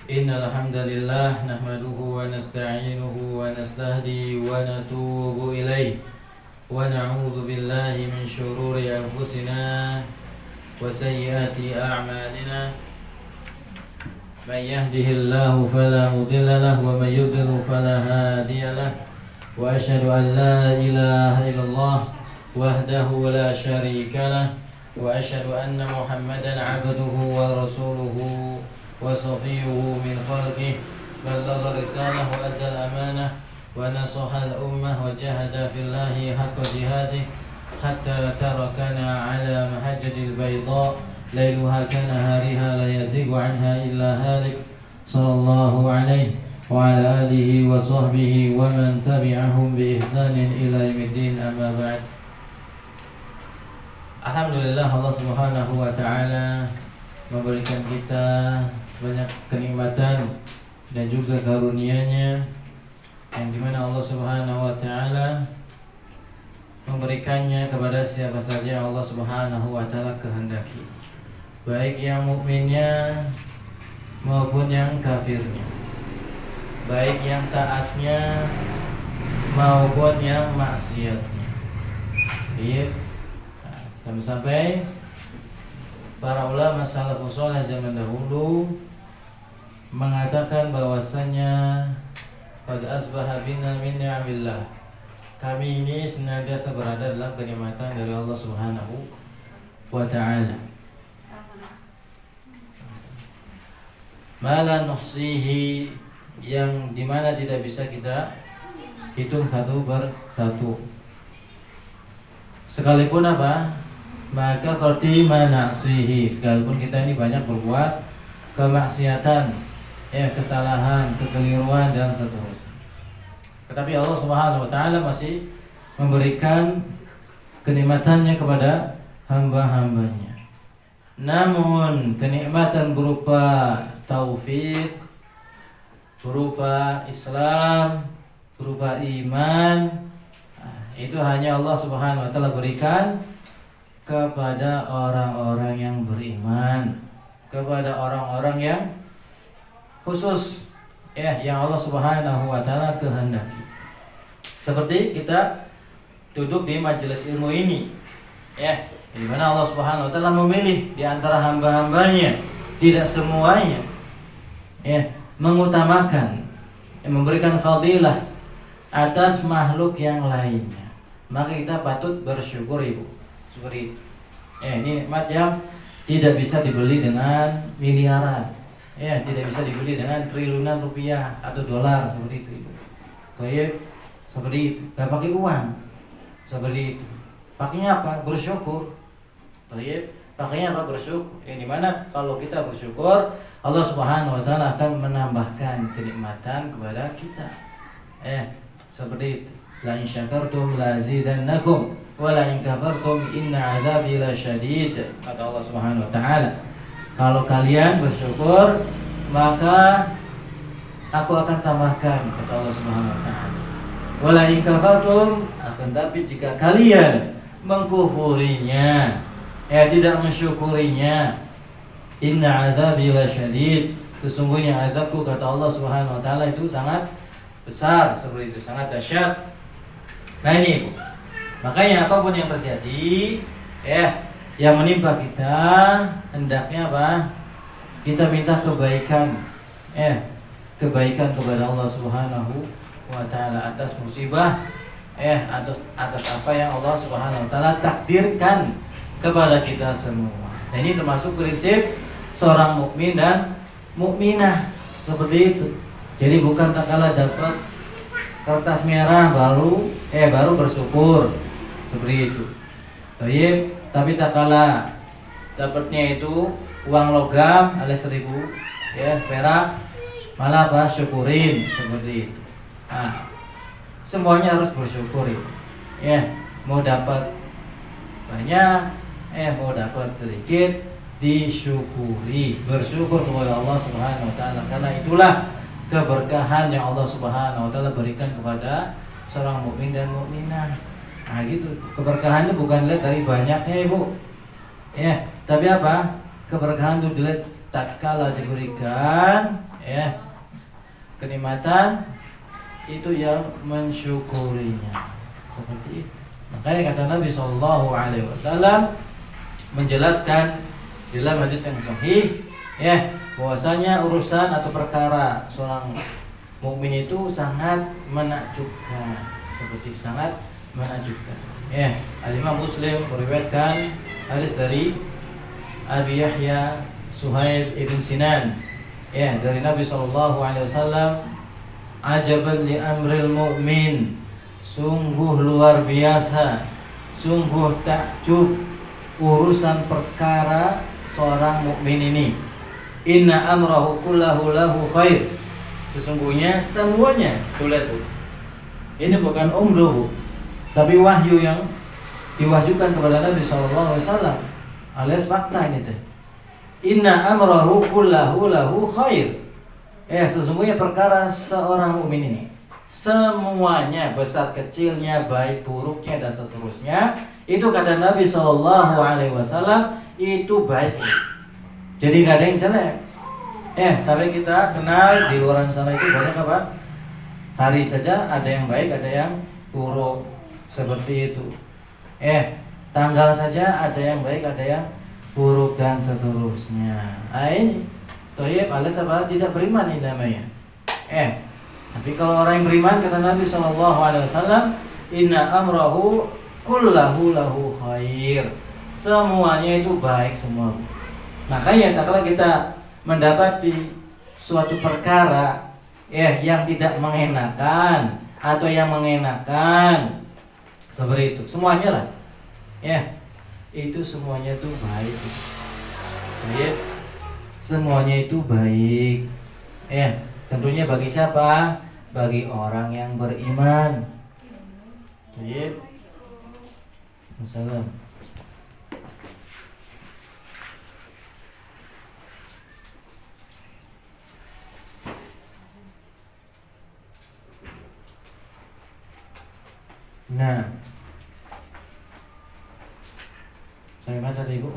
إن الحمد لله نحمده ونستعينه ونستهدي ونتوب إليه ونعوذ بالله من شرور أنفسنا وسيئات أعمالنا من يهده الله فلا مضل له ومن يضلل فلا هادي له وأشهد أن لا إله إلا الله وحده لا شريك له وأشهد أن محمدا عبده ورسوله وصفيه من خلقه بلغ الرسالة وأدى الأمانة ونصح الأمة وجاهد في الله حق جهاده حتى تركنا على محجة البيضاء ليلها كنهارها لا يزيغ عنها إلا هالك صلى الله عليه وعلى آله وصحبه ومن تبعهم بإحسان إلى يوم الدين أما بعد. Alhamdulillah, Allah Subhanahu wa taala memberikan kita banyak kenikmatan dan juga karunia-Nya yang dimana Allah Subhanahu wa taala memberikannya kepada siapa saja Allah Subhanahu wa taala kehendaki, baik yang mukminnya maupun yang kafirnya, baik yang taatnya maupun yang maksiatnya. Iya. Sampai para ulama salafus saleh zaman dahulu mengatakan bahwasanya pada asbaha bina min ni'amillah, kami ini senantiasa berada dalam kenikmatan dari Allah Subhanahu wa taala. Mala nuhsihi, yang dimana tidak bisa kita hitung satu persatu. Sekalipun apa? Maka khotimah na'sihi, sekalipun kita ini banyak berbuat kemaksiatan, kesalahan, kekeliruan dan seterusnya, tetapi Allah Subhanahu wa taala masih memberikan kenikmatannya kepada hamba-hambanya. Namun kenikmatan berupa taufik, berupa Islam, berupa iman, itu hanya Allah Subhanahu wa taala berikan kepada orang-orang yang beriman, kepada orang-orang yang khusus, yang Allah Subhanahu wa taala kehendaki. Seperti kita duduk di majelis ilmu ini, di mana Allah Subhanahu wa taala memilih di antara hamba-hambanya, tidak semuanya mengutamakan, memberikan fadilah atas makhluk yang lainnya. Maka kita patut bersyukur, Ibu. Seperti itu. Ini nikmat yang tidak bisa dibeli dengan miliaran, tidak bisa dibeli dengan triliunan rupiah atau dolar, seperti itu, Ibu. Seperti itu. Gak pakai uang, seperti itu. Pakainya apa? Bersyukur. Pakainya apa? Bersyukur. Yang dimana kalau kita bersyukur, Allah Subhanahu wa taala akan menambahkan kenikmatan kepada kita. Seperti itu. La in syakartum la azidannakum wa la in kafartum inna 'adzabi lasyadid. Kata Allah Subhanahu wa taala, kalau kalian bersyukur maka aku akan tambahkan, kata Allah Subhanahu wa taala. Wa la in kafartum, akan tapi jika kalian mengkufurinya, tidak mensyukurinya, inna 'adzabi lasyadid, sesungguhnya azabku, kata Allah Subhanahu wa taala, itu sangat besar, seperti itu, sangat dahsyat. Nah ini, Bu. Makanya apapun yang terjadi, yang menimpa kita, hendaknya apa? Kita minta kebaikan, kebaikan kepada Allah Subhanahu wa taala atas musibah, atas apa yang Allah Subhanahu wa taala takdirkan kepada kita semua. Nah, ini termasuk prinsip seorang mukmin dan mukminah, seperti itu. Jadi bukan tak kalah dapat kertas merah baru bersyukur, seperti itu. Tapi tak kalah dapatnya itu uang logam alias 1.000 perak, malah apa? Syukurin, seperti itu. Semuanya harus bersyukur, mau dapat banyak, mau dapat sedikit, disyukuri, bersyukur kepada Allah Subhanahu wa taala, karena itulah keberkahan yang Allah Subhanahu wa taala berikan kepada seorang mukmin dan mukminah. Nah gitu. Keberkahannya bukan dilihat dari banyaknya, Ibu. Tapi apa? Keberkahan itu dilihat tatkala diberikan ya kenikmatan itu yang mensyukurinya. Seperti itu. Makanya kata Nabi Shallallahu Alaihi Wasallam menjelaskan dalam hadis yang sahih ya bahwasanya urusan atau perkara seorang mukmin itu sangat menakjubkan, seperti sangat menakjubkan. Ya, Al-Imam Muslim meriwayatkan hadis dari Abi Yahya Suhaib ibn Sinan ya dari Nabi Shallallahu Alaihi Wasallam, ajaban li amril mu'min, sungguh luar biasa, sungguh takjub urusan perkara seorang mukmin ini. Inna amrahu kullahu lahu khair, sesungguhnya semuanya, tulis bu, ini bukan umruhu, tapi wahyu yang diwahyukan kepada Nabi SAW, alias fakta ini teh. Inna amrahu kullahu lahu khair, sesungguhnya perkara seorang mukmin ini semuanya, besar kecilnya, baik buruknya dan seterusnya, itu kata Nabi SAW itu baik. Jadi nggak ada yang jelek. Sampai kita kenal di luar sana itu banyak apa? Hari saja ada yang baik, ada yang buruk, seperti itu. Tanggal saja ada yang baik, ada yang buruk dan seterusnya. Ini toyib alias apa? Tidak beriman ini namanya. Tapi kalau orang yang beriman kata Nabi SAW, inna amrahu kullahu lahu khair, semuanya itu baik semua. Makanya kalau kita mendapati suatu perkara yang tidak mengenakan atau yang mengenakan, seperti itu semuanya lah itu semuanya itu baik. Semuanya itu baik. Tentunya bagi siapa? Bagi orang yang beriman. Assalam. Nah, saya mana tadi Bu?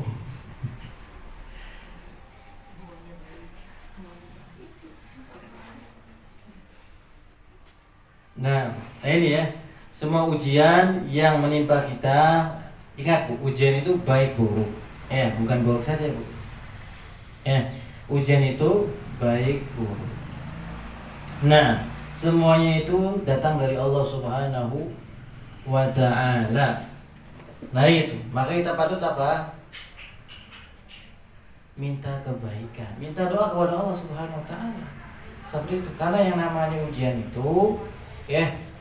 Nah, ini ya, semua ujian yang menimpa kita, ingat Bu, ujian itu baik buruk. Bukan buruk saja Bu. Ujian itu baik buruk. Nah, semuanya itu datang dari Allah Subhanahu wa ta'ala. Nah itu, maka kita patut apa? Minta kebaikan, minta doa kepada Allah Subhanahu wa ta'ala. Seperti itu, karena yang namanya ujian itu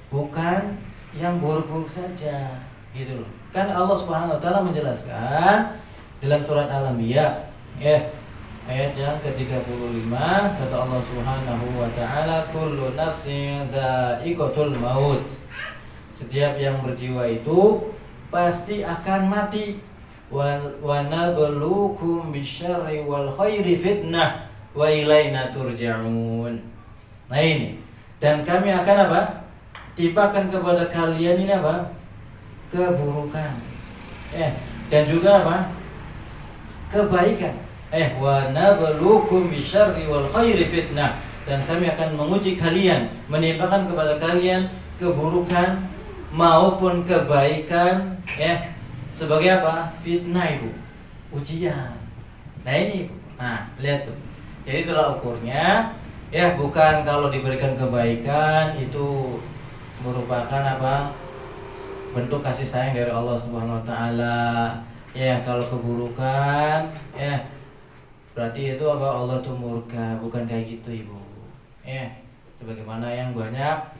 bukan yang buruk-buruk saja, gitu loh. Kan Allah Subhanahu wa ta'ala menjelaskan dalam surat Al-Anbiya ayat yang ke-35, kata Allah Subhanahu wa ta'ala, kullu nafsin dha'iqatul maut, setiap yang berjiwa itu pasti akan mati. Wa nabluukum bisyarri wal khairi fitnah wa ilaina turja'un. Nah ini, dan kami akan apa? Timpakan kepada kalian ini apa? Keburukan. Dan juga apa? Kebaikan. Wa nabluukum bisyarri wal khairi fitnah, dan kami akan menguji kalian, menimpakan kepada kalian keburukan maupun kebaikan sebagai apa? Fitnah Ibu, ujian. Nah ini Ibu. Nah, lihat tuh. Jadi itulah ukurnya. Bukan kalau diberikan kebaikan itu merupakan apa? Bentuk kasih sayang dari Allah Subhanahu wa taala. Kalau keburukan berarti itu apa? Allah tuh murka. Bukan kayak gitu Ibu. Sebagaimana yang banyak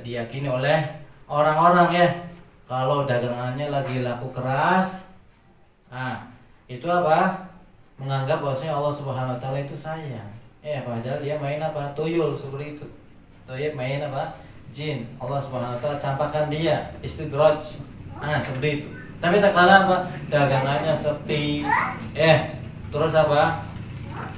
diyakini oleh orang-orang kalau dagangannya lagi laku keras, itu apa? Menganggap bahwasanya Allah Subhanahu wa taala itu sayang. Padahal dia main apa? Tuyul, seperti itu. Tuyul main apa? Jin. Allah Subhanahu wa taala campakkan dia, istidraj. Seperti itu. Tapi tak kalah apa? Dagangannya sepi. Terus apa?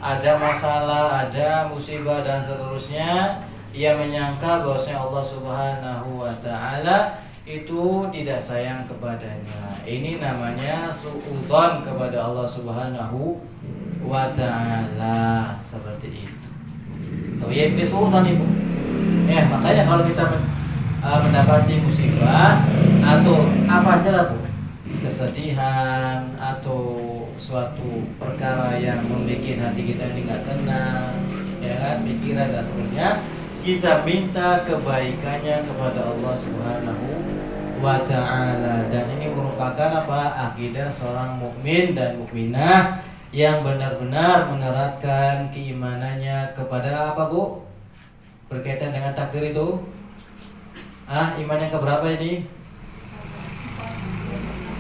Ada masalah, ada musibah dan seterusnya. Ia menyangka bahwasanya Allah Subhanahu wa taala itu tidak sayang kepadanya. Ini namanya suudzon kepada Allah Subhanahu wa ta'ala, seperti itu. Oh ya, bisudan ibu. Makanya kalau kita mendapati musibah atau apa aja lah bu, kesedihan atau suatu perkara yang membuat hati kita ini nggak tenang, ya kan, pikiran dan seterusnya, kita minta kebaikannya kepada Allah Subhanahu wa ta'ala. Dan ini merupakan apa? Akidah seorang mukmin dan mukminah yang benar-benar menerapkan keimanannya kepada apa bu? Berkaitan dengan takdir itu. Iman yang keberapa ini?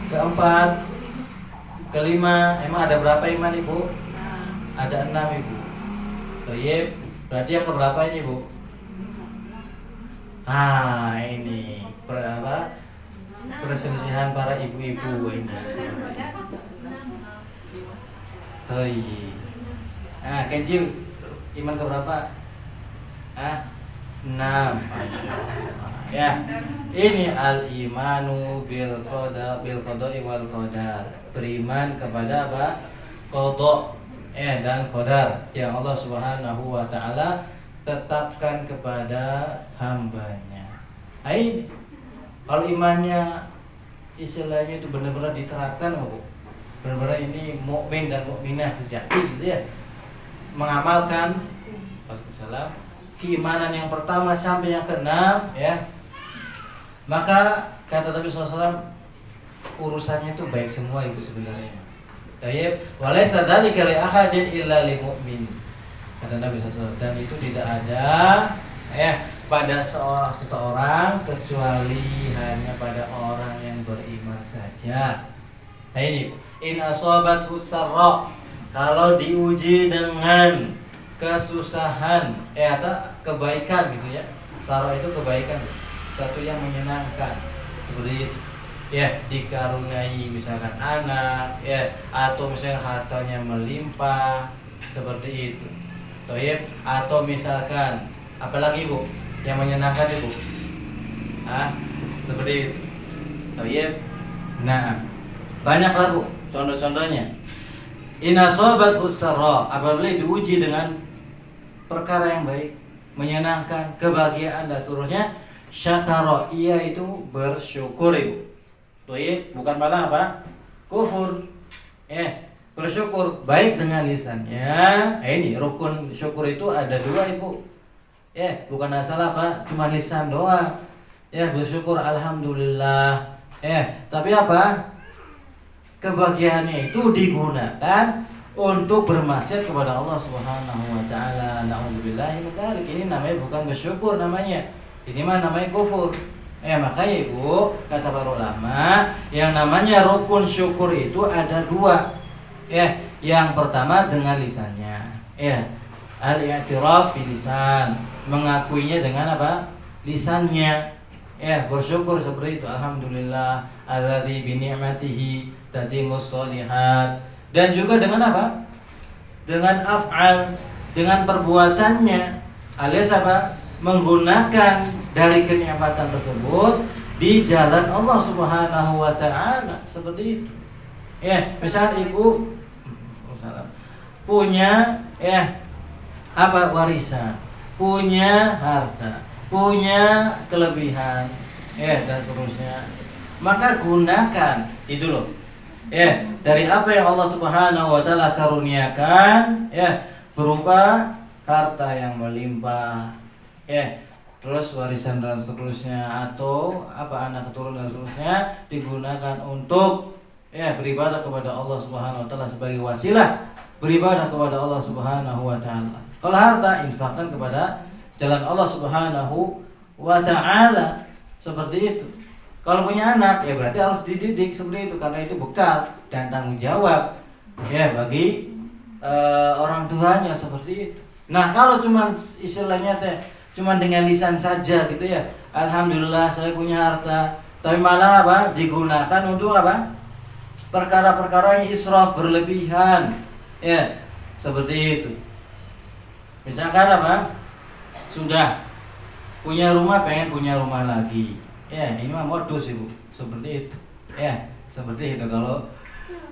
Keempat, kelima. Emang ada berapa iman ibu? Ada 6 ibu. Baik, berarti yang keberapa ini bu? Ini perselisihan para ibu-ibu ini. Kencil, iman keberapa? 6. Ya, ini al-imanu bil qada'i wal qadar. Beriman kepada apa? Qada' dan qadar yang Allah Subhanahu wa taala tetapkan kepada hambanya. Ini kalau imannya istilahnya itu benar-benar diterapkan, Bu. Benar-benar ini mukmin dan mukminah sejati gitu ya. Mengamalkan Waalaikumsalam keimanan yang pertama sampai yang keenam ya. Maka kata Nabi SAW, urusannya itu baik semua itu sebenarnya. Tayyib, walaysa dzalika li ahadin illa lil mu'min. Kata Nabi SAW, dan itu tidak ada pada seseorang kecuali hanya pada orang yang beriman saja. Nah ini, in asabathu sarra, kalau diuji dengan kesusahan atau kebaikan gitu ya. Sarra itu kebaikan, satu yang menyenangkan seperti itu. Dikaruniai misalkan anak atau misalnya hartanya melimpah seperti itu. Atau misalkan apalagi Bu yang menyenangkan ibu? Seperti itu. Nah, banyaklah Bu contoh-contohnya. In asabathu sarra, apabila diuji dengan perkara yang baik, menyenangkan, kebahagiaan dan seterusnya, syakara, ia itu bersyukur ibu. Bukan malah apa? Kufur. Bersyukur baik dengan lisannya. Ini rukun syukur itu ada 2 ibu. Bukan asal apa? Cuma lisan doang. Bersyukur alhamdulillah. Tapi apa? Kebahagiaannya itu digunakan untuk bermaksiat kepada Allah Subhanahu wa taala. Nauzubillahi min dzalik. Ini namanya bukan bersyukur namanya. Ini mah namanya kufur. Makanya ibu, kata para ulama, yang namanya rukun syukur itu ada 2. Yang pertama dengan lisannya. Al-i'tiraf bil lisan, mengakuinya dengan apa? Lisannya. Bersyukur seperti itu. Alhamdulillah alladzi bi ni'matihi tatimmus sholihat. Dan juga dengan apa? Dengan af'al, dengan perbuatannya, alias apa? Menggunakan dari kenikmatan tersebut di jalan Allah Subhanahu wa taala, seperti itu. Misal ibu punya warisan, punya harta, punya kelebihan dan seterusnya. Maka gunakan itu loh. Dari apa yang Allah Subhanahu wa taala karuniakan, berupa harta yang melimpah, terus warisan dan seterusnya, atau anak keturunan dan seterusnya, digunakan untuk beribadah kepada Allah Subhanahu wa taala sebagai wasilah beribadah kepada Allah Subhanahu wa taala. Kalau harta infakkan kepada jalan Allah Subhanahu wa taala, seperti itu. Kalau punya anak berarti harus dididik seperti itu, karena itu bekal dan tanggung jawab bagi orang tuanya, seperti itu. Nah, kalau cuma istilahnya cuma dengan lisan saja gitu ya, alhamdulillah saya punya harta, tapi malah digunakan untuk perkara-perkara yang israf, berlebihan, seperti itu. Misalkan sudah punya rumah, pengen punya rumah lagi, ini mah modus ibu, seperti itu. Seperti itu. Kalau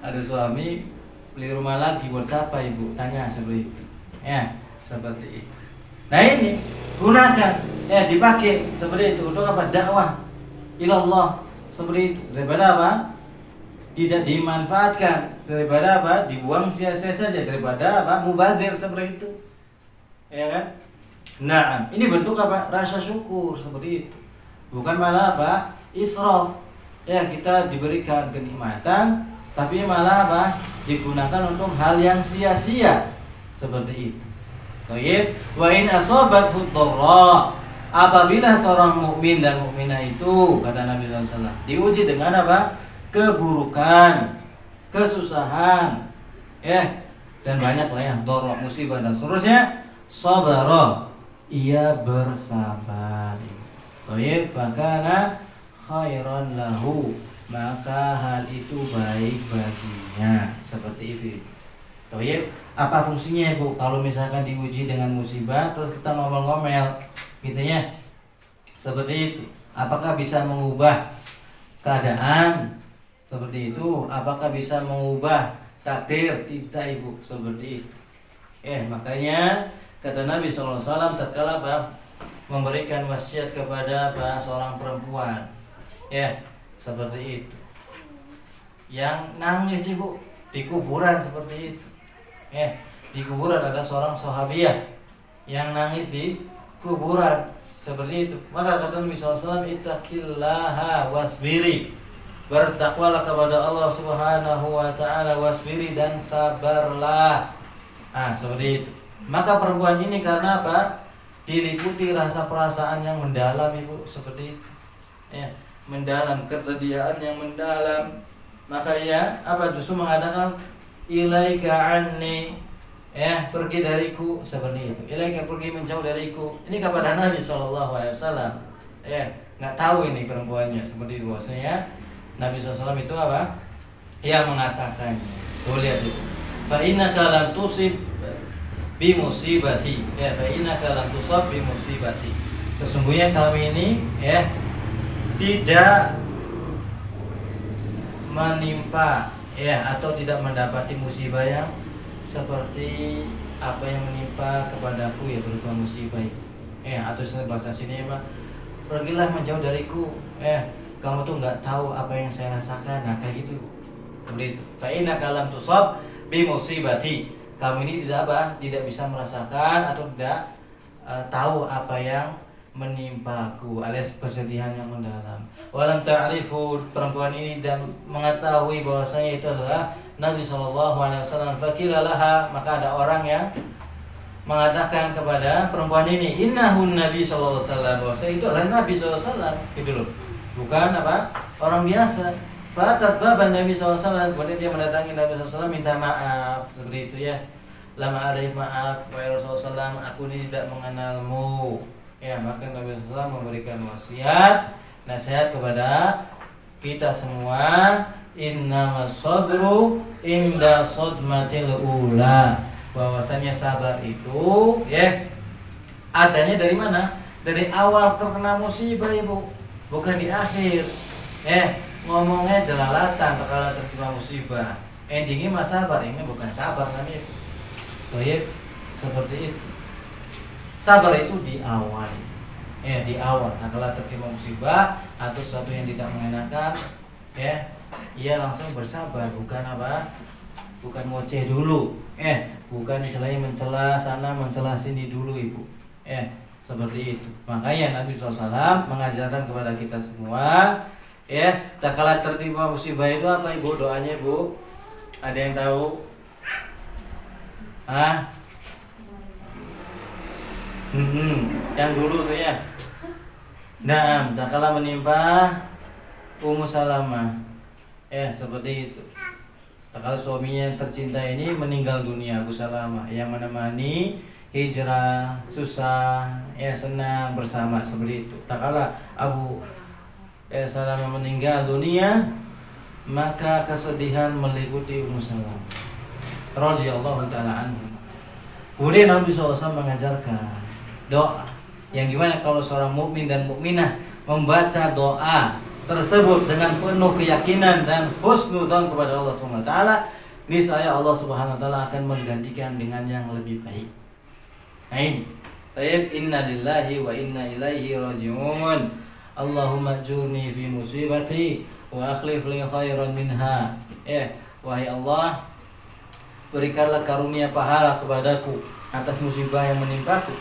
ada suami beli rumah lagi buat siapa ibu? Tanya seperti itu. Ya, seperti itu. Nah ini gunakan, ya dipakai seperti itu untuk apa? Dakwah ilallah seperti itu. Daripada apa? Tidak dimanfaatkan, daripada apa? Dibuang sia-sia saja, daripada apa? Mubazir seperti itu. Ya kan? Nah, ini bentuk apa? Rasa syukur seperti itu. Bukan malah apa? Israf. Ya, kita diberikan kenikmatan, tapi malah apa? Digunakan untuk hal yang sia-sia seperti itu. Baik, wa in asabathu dharra, apabila seorang mukmin dan mukminah itu, kata Nabi SAW, diuji dengan apa? Keburukan, kesusahan, ya, dan banyak lah ya, dharra, musibah dan seterusnya. Sabara, ia bersabar. Baik, fakana khairan lahu, maka hal itu baik baginya. Seperti itu. Baik, apa fungsinya ibu? Kalau misalkan diuji dengan musibah terus kita ngomel-ngomel, gitu ya. Seperti itu. Apakah bisa mengubah keadaan? Seperti itu. Apakah bisa mengubah takdir? Tidak ibu. Seperti itu. Makanya kata Nabi SAW tatkala memberikan wasiat kepada seorang perempuan, seperti itu, yang nangis ibu di kuburan seperti itu. Di kuburan ada seorang sahabiah yang nangis di kuburan seperti itu. Maka kata Nabi SAW, ittaqillaha wasbiri, bertakwalah kepada Allah Subhanahu wa taala, wasbiri, dan sabarlah. Seperti itu. Maka perempuan ini karena apa? Diliputi rasa perasaan yang mendalam ibu, seperti itu. Mendalam, kesedihan yang mendalam. Maka justru mengatakan ilaika anni, pergi dariku, seperti itu. Ilaika, pergi, menjauh dariku. Ini kepada Nabi SAW. Nggak tahu ini perempuannya, seperti itu. Bahwasanya Nabi SAW itu apa? Mengatakan. Tuh lihat itu. Fa innaka lam tusib bi musibati. Fa innaka lam tusab bi musibati. Sesungguhnya kami ini tidak menimpa atau tidak mendapati musibah yang seperti apa yang menimpa kepadaku, berupa musibah itu. Atau bahasa sini pergilah menjauh dariku. Kamu tuh nggak tahu apa yang saya rasakan. Nah, kayak gitu. Seperti itu. Fa innaka lam tusab bi musibati. Kamu ini tidak bisa merasakan atau tidak tahu apa yang menimpaku, alias kesedihan yang mendalam. Walam ta'rifu, perempuan ini tidak mengetahui bahwasanya itu adalah Nabi SAW. Fakila laha, maka ada orang yang mengatakan kepada perempuan ini, innahun Nabi SAW, bahwasanya itu adalah Nabi SAW, gitu loh, bukan orang biasa. Fatat baban Nabi SAW, kemudian dia mendatangi Nabi SAW minta maaf, seperti itu ya. Lama arif, maaf wahai Rasulullah, aku ini tidak mengenalmu. Maka Nabi SAW memberikan nasihat kepada kita semua, innamas sabru inda sodmatil ula, bahwasanya sabar itu adanya dari mana? Dari awal terkena musibah ibu, bukan di akhir. Ngomongnya jelalatan kalau terkena musibah, endingnya mas sabar, ini bukan sabar namanya. Seperti itu. Sabar itu di awal. Di awal. Nah, kalau terkena musibah atau sesuatu yang tidak mengenakan, ia langsung bersabar, bukan bukan ngoceh dulu. Bukan istilahnya mencela sana, mencela sini dulu ibu. Seperti itu. Makanya Nabi SAW mengajarkan kepada kita semua, tak kalah tertimpa musibah itu apa ibu? Doanya ibu, ada yang tahu? Yang dulu tuh ya. Nah, tak kalah menimpa Ummu Salamah. Seperti itu. Tak kalah suaminya yang tercinta ini meninggal dunia, Abu Salamah, yang menemani hijrah, susah, senang bersama, seperti itu. Tak kalah Abu Salamah meninggal dunia, maka kesedihan meliputi Ummu Salamah radhiyallahu ta'ala anhu. Kemudian Nabi SAW mengajarkan doa yang gimana kalau seorang mukmin dan mukminah membaca doa tersebut dengan penuh keyakinan dan husnudzon kepada Allah SWT, niscaya Allah Subhanahu wa taala akan menggantikan dengan yang lebih baik. Nah ini. Tayyib, inna lillahi wa inna ilaihi raji'un. Allahumma ajurni fi musibati wa akhlif li khairan minha. Wahai Allah, berikanlah karunia pahala kepadaku atas musibah yang menimpaku.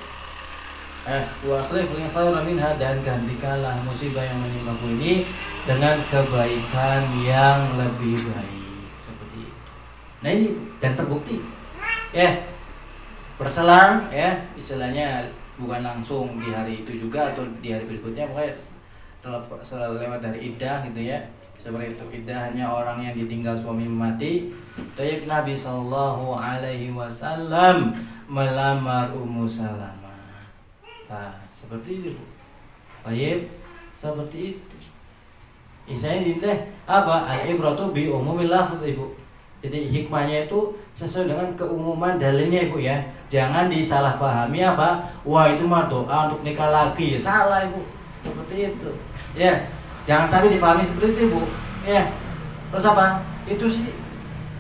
Wa akhlif li khairan minha, dan gantikanlah musibah yang menimpaku ini dengan kebaikan yang lebih baik. Seperti itu. Nah ini, dan terbukti. Berselang istilahnya bukan langsung di hari itu juga atau di hari berikutnya, pokoknya setelah lewat dari iddah gitu ya. Seperti itu, iddah hanya orang yang ditinggal suami mati. Tayyib, Nabi sallallahu alaihi wasallam melamar Ummu Salamah. Nah, seperti itu, Bu. Tayyib, seperti itu. Isanya ini apa? Al-ibratu bi umumil lafz, Ibu. Jadi hikmahnya itu sesuai dengan keumuman dalilnya, Ibu ya. Jangan disalahpahami apa? Wah, itu mah doa untuk nikah lagi. Salah, Ibu. Seperti itu. Ya. Jangan sampai dipahami seperti itu, Bu. Ya. Terus apa? Itu sih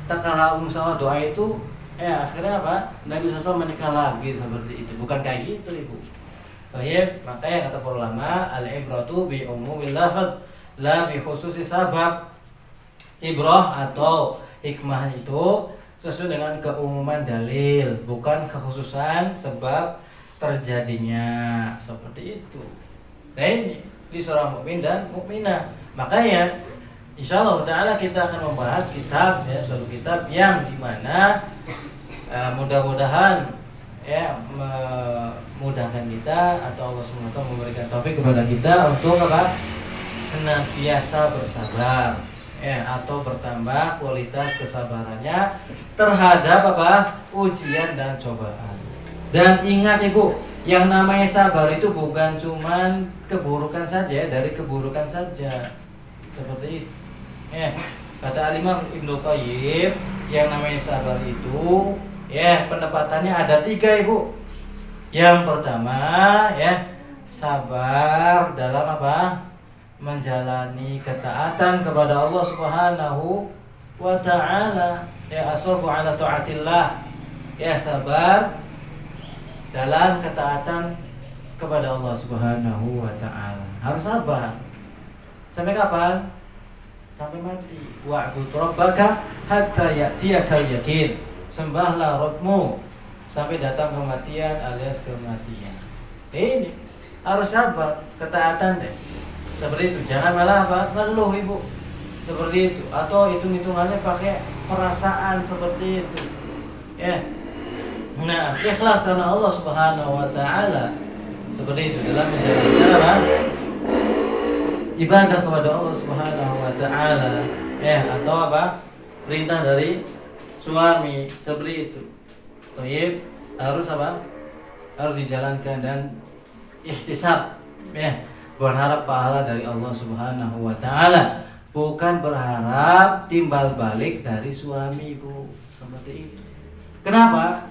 tak kala Salamah doa itu akhirnya apa? Nabi SAW menikah lagi, seperti itu. Bukan kayak gitu, Ibu. Baik, makanya kata para ulama, al-ibratu bi umumil lafz la bi khususi sabab. Ibrah atau hikmah itu sesuai dengan keumuman dalil, bukan kekhususan sebab terjadinya, seperti itu. Nah ini di seorang mukmin dan mukminah. Makanya insyaallah taala kita akan membahas kitab suatu kitab yang dimana mudah-mudahan memudahkan kita atau Allah SWT memberikan taufik kepada kita untuk apa? Senantiasa bersabar. Atau bertambah kualitas kesabarannya terhadap apa? Ujian dan cobaan. Dan ingat, Ibu, yang namanya sabar itu bukan cuman keburukan saja, dari keburukan saja. Seperti itu. Kata Al-Imam Ibnu Qayyim, yang namanya sabar itu pendapatannya ada 3, Ibu. Yang pertama sabar dalam apa? Menjalani ketaatan kepada Allah Subhanahu wa taala. As-sabru ala taatillah. Sabar dalam ketaatan kepada Allah Subhanahu wa taala. Harus sabar. Sampai kapan? Sampai mati. Wa'bud rabbaka hatta ya'tiyakal yaqin. Sembahlah Rabbmu sampai datang kematian alias kematian. Ini harus sabar, ketaatan deh. Seperti itu, jangan malah apa? Ngeluh, Ibu. Seperti itu, atau hitung-hitungannya pakai perasaan seperti itu. Nah, ikhlas karena Allah Subhanahu wa taala. Seperti itu dalam menjalankan ibadah kepada Allah Subhanahu wa taala. Atau apa? Perintah dari suami, seperti itu. Baik, harus apa? Harus dijalankan dan ihtisab. Berharap pahala dari Allah Subhanahu wa taala, bukan berharap timbal balik dari suami, Ibu. Seperti itu. Kenapa?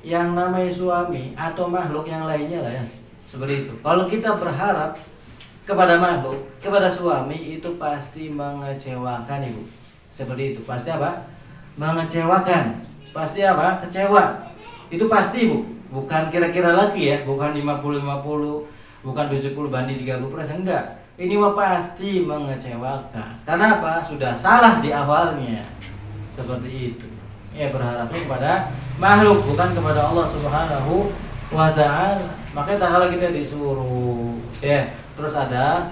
Yang namanya suami atau makhluk yang lainnya lah seperti itu. Kalau kita berharap kepada makhluk, kepada suami, itu pasti mengecewakan, Ibu. Seperti itu. Pasti apa? Mengecewakan. Pasti apa? Kecewa. Itu pasti, Bu. Bukan kira-kira lagi bukan 50-50. Bukan 70-30%, enggak. Ini mah pasti mengecewakan. Karena apa? Sudah salah di awalnya. Seperti itu. Berharapnya kepada makhluk, bukan kepada Allah Subhanahu wa taala. Makanya tak kala kita disuruh terus ada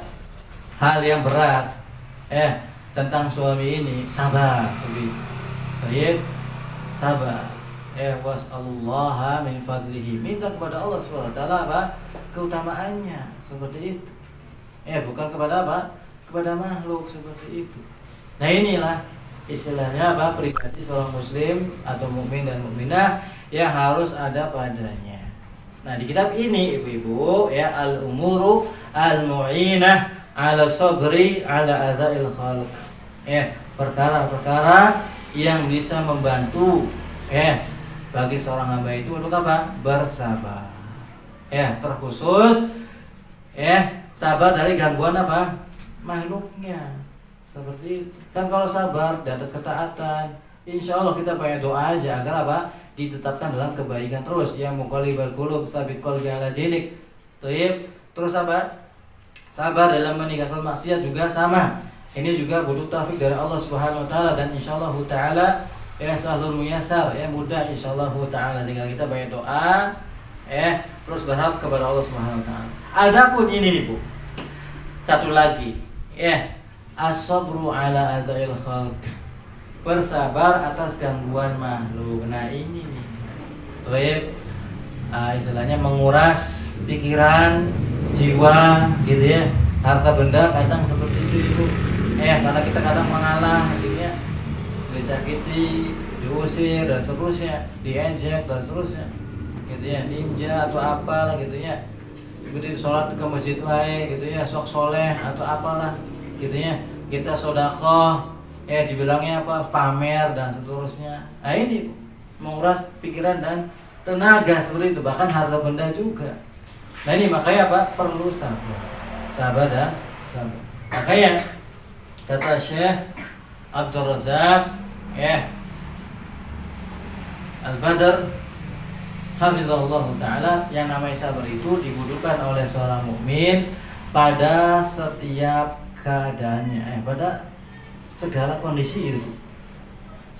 hal yang berat tentang suami ini, sabar. Seperti sabar. Was'alullaha min fadlihi, minta kepada Allah SWT apa? Keutamaannya, seperti itu. Bukan kepada apa? Kepada makhluk, seperti itu. Nah inilah istilahnya apa? Pribadi seorang muslim atau mukmin dan mukminah yang harus ada padanya. Nah di kitab ini, Ibu-ibu, al-umuru al-mu'inah ala sabri ala adzail khalq. Perkara-perkara yang bisa membantu bagi seorang hamba itu untuk apa? Bersabar. Terkhusus sabar dari gangguan apa? Makhluknya. Seperti itu. Kan kalau sabar di atas ketaatan, insya Allah kita banyak doa aja agar apa? Ditetapkan dalam kebaikan terus. Ya muqallibal qulub tsabit qalbi ala dinik. Terus apa? Sabar dalam meninggalkan maksiat juga sama. Ini juga butuh taufik dari Allah Subhanahu wa taala, dan insyaallah taala ya sahlul muyassar, ya mudah insyaallah taala. Tinggal kita banyak doa terus berharap kepada Allah Subhanahu wa taala. Adapun ini nih Bu, satu lagi as-sabru ala adza'il khalq, bersabar atas gangguan makhluk. Nah ini nih istilahnya menguras pikiran, jiwa gitu ya. Harta benda kadang seperti itu Ibu. Karena kita kadang mengalah gitu ya, disakiti, diusir dan seterusnya, diejek dan seterusnya gitu ya, ninja atau apalah gitu ya, seperti sholat ke masjid lain gitu ya, sok soleh atau apalah gitu ya, kita sodakoh dibilangnya apa, pamer dan seterusnya. Nah ini menguras pikiran dan tenaga seperti itu, bahkan harta benda juga. Nah ini makanya apa, perlu sabar dan sabar. Makanya kata Syekh Abdul Razak Al-Badr hafizahullah ta'ala, yang namanya sabar itu dibutuhkan oleh seorang mukmin pada setiap keadaannya, pada segala kondisi itu.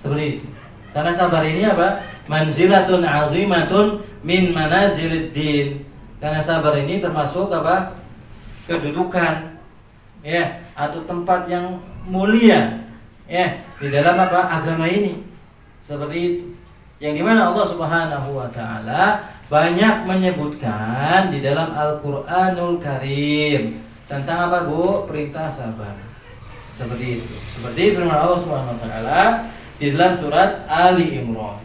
Seperti itu. Karena sabar ini apa? Manzilatun 'azimatun min manazilid din. Karena sabar ini termasuk apa? Kedudukan atau tempat yang mulia di dalam apa? Agama ini. Seperti itu. Yang dimana Allah Subhanahu wa taala banyak menyebutkan di dalam Al-Qur'anul Karim tentang apa Bu? Perintah sabar. Seperti itu. Seperti firman Allah Subhanahu wa taala di dalam surat Ali Imran.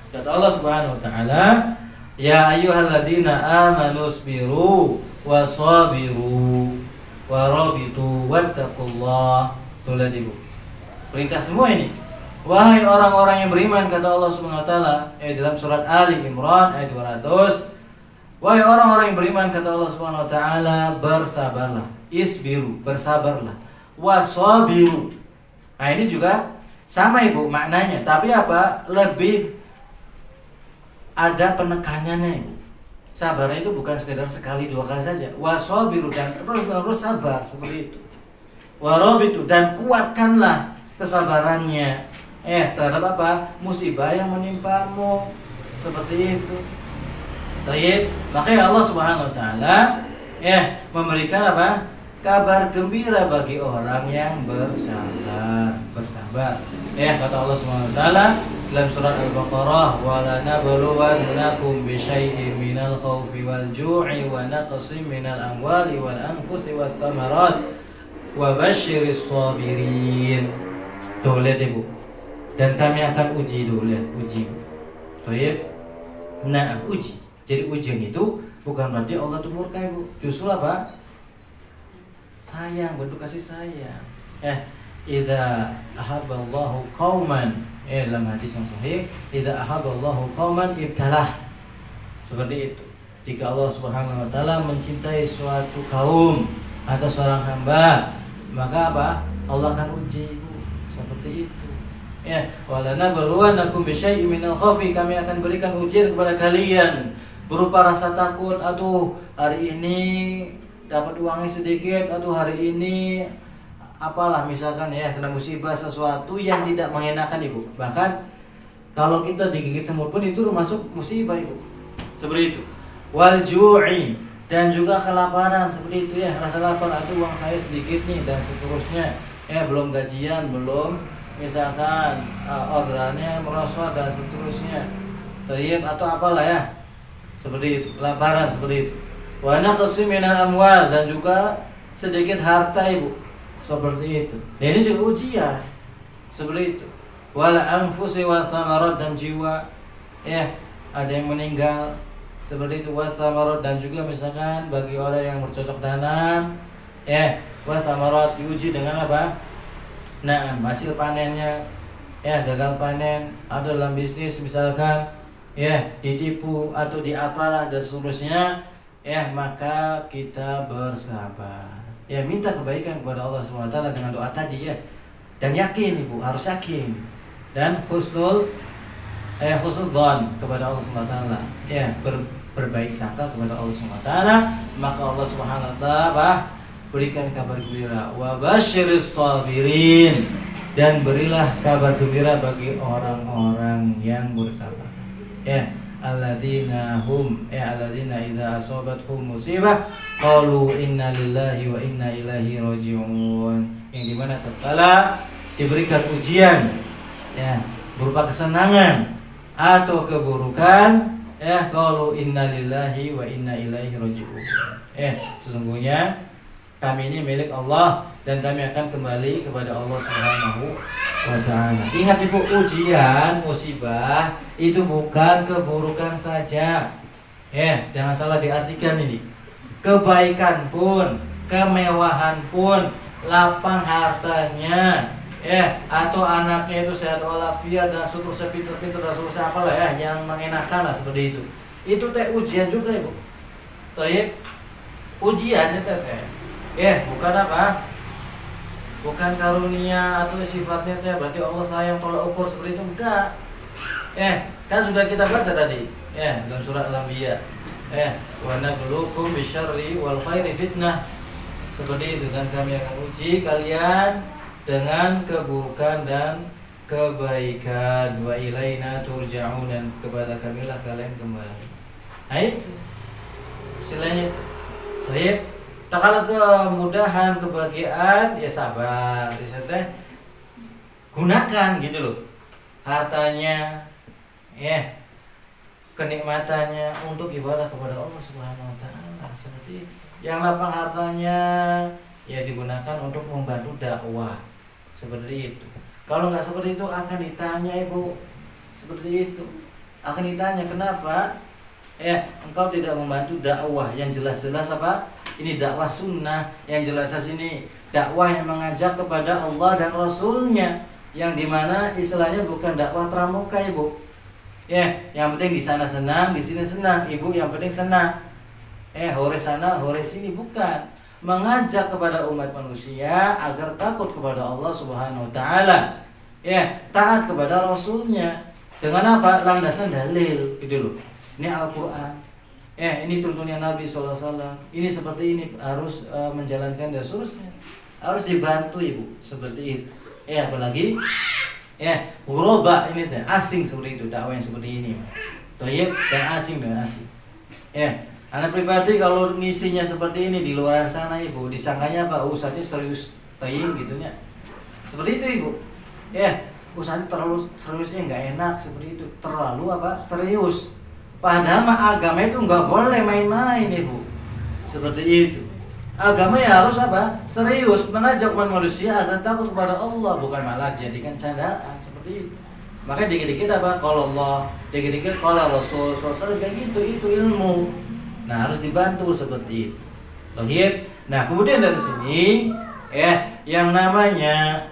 Kata Allah Subhanahu wa taala, ya ayyuhalladzina amanu sabiru wasabiru warabitu wattaqullah. Tulis Ibu. Perintah semua ini. Wahai orang-orang yang beriman, kata Allah Subhanahu wa taala dalam surat Ali Imran ayat 200. Wahai orang-orang yang beriman, kata Allah Subhanahu wa taala, bersabarlah. Isbiru, bersabarlah. Wasabiru. Nah, ini juga sama Ibu maknanya, tapi apa? Lebih ada penekanannya Ibu. Sabar itu bukan sekedar sekali dua kali saja. Wasabiru, dan terus sabar seperti itu. Warabitu, dan kuatkanlah kesabarannya terhadap apa? Musibah yang menimpamu. Seperti itu. Baik, makanya Allah Subhanahu wa taala memberikan apa? Kabar gembira bagi orang yang bersabar. Kata Allah Subhanahu wa taala dalam surat Al-Baqarah, wa lanabluwannakum bisyai'in minal khaufi wal ju'i wa naqsin minal amwali wal anfusi wath thamarat wa basyiris sabirin. Tuh lihat Ibu. Dan kami akan uji dulu, lihat uji. Baik. Nah, uji. Jadi ujian itu bukan berarti Allah itu murka Ibu. Justru apa? Sayang, bentuk kasih sayang. Idza ahabballahu qauman, dalam hadis yang sahih, idza ahabballahu qauman ibtalah. Seperti itu. Jika Allah Subhanahu wa taala mencintai suatu kaum atau seorang hamba, maka apa? Allah akan uji Ibu. Seperti itu. Walanabluwannakum bisyai'in minal khaufi, kami akan berikan ujian kepada kalian berupa rasa takut, aduh hari ini dapat uangnya sedikit, aduh hari ini apalah misalkan kena musibah sesuatu yang tidak mengenakan Ibu. Bahkan kalau kita digigit semut pun itu termasuk musibah Ibu. Seperti itu. Wal ju'i, dan juga kelaparan seperti itu rasa lapar, aduh uang saya sedikit nih dan seterusnya. Belum gajian, belum misalkan orderannya merosot dan seterusnya. Atau apalah seperti itu, kelaparan seperti itu. Wa naqsim minal amwal, dan juga sedikit harta Ibu. Seperti itu. Dan ini juga ujian. Seperti itu. Wal anfusi wath thamarat, dan jiwa ada yang meninggal. Seperti itu. Wath thamarat, dan juga misalkan bagi orang yang bercocok tanam wath thamarat, diuji dengan apa? Nah, hasil panennya gagal panen, atau dalam bisnis misalkan ditipu atau diapalah dan seterusnya, maka kita bersabar. Minta kebaikan kepada Allah SWT dengan doa tadi dan yakin Ibu, harus yakin. dan husnul husnudzon kepada Allah Subhanahu wa taala. Ya, berbaik sangka kepada Allah Subhanahu wa taala, maka Allah Subhanahu wa taala berikan kabar gembira, wa basyiris sabirin, dan berilah kabar gembira bagi orang-orang yang bersabar. Ya, alladzina idza asabatuhum musibah qalu inna lillahi wa inna ilaihi raji'un. Yang dimana tatkala diberikan ujian, ya, berupa kesenangan atau keburukan, ya, qalu inna lillahi wa inna ilaihi raji'un. Sesungguhnya kami ini milik Allah dan kami akan kembali kepada Allah Subhanahu wa taala. Ingat Ibu, ujian, musibah itu bukan keburukan saja. Jangan salah diartikan ini. Kebaikan pun, kemewahan pun, lapang hartanya, atau anaknya itu sehat walafiat dan seterusnya, pintar-pintar dan seterusnya, apalah ya yang mengenakan lah, seperti itu. Itu teh ujian juga Ibu. Ujian itu teh. Bukan apa? Bukan karunia atau sifatnya teh berarti Allah sayang tolak ukur seperti itu, enggak. Kan sudah kita baca tadi, dalam surat Al-Anbiya. Wa nabluukum bisyarri wal khairi fitnah. Seperti itu, dan kami akan uji kalian dengan keburukan dan kebaikan. Wa ilaina turja'un, dan kepada kamilah kalian kembali. Nah itu istilahnya. Baik. Tak kalah kemudahan, kebahagiaan, ya sabar. Teh gunakan gitu loh hartanya, kenikmatannya untuk ibadah kepada Allah Subhanahu wa taala. Seperti itu. Yang lapang hartanya ya digunakan untuk membantu dakwah. Seperti itu. Kalau nggak seperti itu akan ditanya Ibu. Seperti itu. Akan ditanya kenapa? Engkau tidak membantu dakwah yang jelas-jelas apa? Ini dakwah sunnah, yang jelas-jelas ini dakwah yang mengajak kepada Allah dan Rasulnya, yang dimana istilahnya bukan dakwah pramuka Ibu. Yang penting di sana senang, di sini senang, Ibu yang penting senang. Hore sana, hore sini, bukan. Mengajak kepada umat manusia agar takut kepada Allah Subhanahu wa taala. Taat kepada Rasulnya. Dengan apa? Landasan dalil, gitu loh. Ini Al-Qur'an. Ini tuntunan Nabi SAW. Ini seperti ini harus menjalankan dan seterusnya. Harus dibantu Ibu, seperti itu. Apalagi ghuraba ini teh asing seperti itu, dakwah yang seperti ini. Thayyib dan asing dengan asing. Anak pribadi kalau ngisinya seperti ini di luar sana Ibu, disangkanya apa? Ustaznya serius taying gitunya. Seperti itu Ibu. Ustaznya terlalu seriusnya enggak enak seperti itu. Terlalu apa? Serius. Padahal agama itu nggak boleh main-main Ibu. Seperti itu. Agama ya harus apa? Serius, mengajak manusia agar takut kepada Allah, bukan malah jadikan candaan seperti itu. Maka dikit-dikit apa? Kalau Allah, dikit-dikit kalau Rasul, kayak gitu, itu ilmu. Nah harus dibantu seperti itu. Lihat. Nah kemudian dari sini, yang namanya